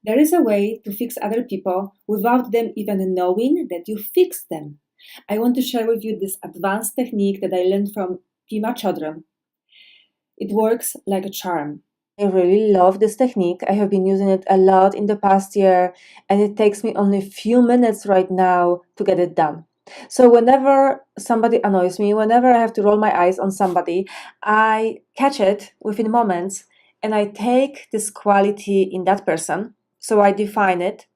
There is a way to fix other people without them even knowing that you fixed them. I want to share with you this advanced technique that I learned from Pema Chodron. It works like a charm. I really love this technique. I have been using it a lot in the past year, and it takes me only a few minutes right now to get it done. So whenever somebody annoys me, whenever I have to roll my eyes on somebody, I catch it within moments and I take this quality in that person. So I define it.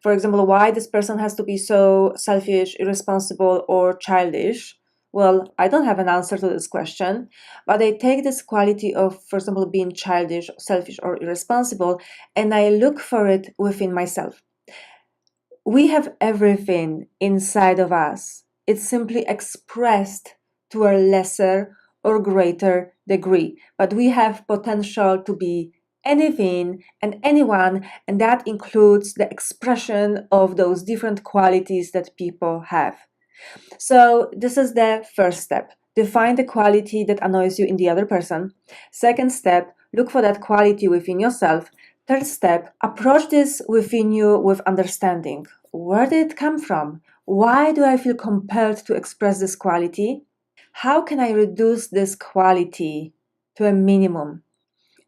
For example, why this person has to be so selfish, irresponsible, or childish. Well, I don't have an answer to this question, but I take this quality of, for example, being childish, selfish, or irresponsible, and I look for it within myself. We have everything inside of us. It's simply expressed to a lesser or greater degree, but we have potential to be anything and anyone, and that includes the expression of those different qualities that people have. So, this is the first step. Define the quality that annoys you in the other person. Second step, look for that quality within yourself. Third step, approach this within you with understanding. Where did it come from? Why do I feel compelled to express this quality? How can I reduce this quality to a minimum?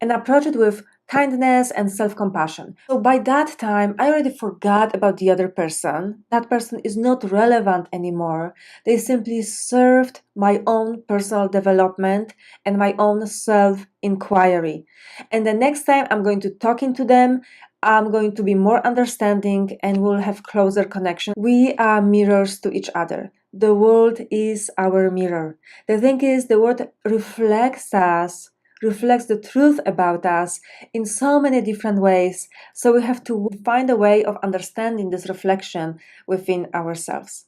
And approach it with kindness and self-compassion. So by that time, I already forgot about the other person. That person is not relevant anymore. They simply served my own personal development and my own self-inquiry. And the next time I'm going to talk into them, I'm going to be more understanding and we'll have closer connection. We are mirrors to each other. The world is our mirror. The thing is, the world reflects us, reflects the truth about us in so many different ways. So we have to find a way of understanding this reflection within ourselves.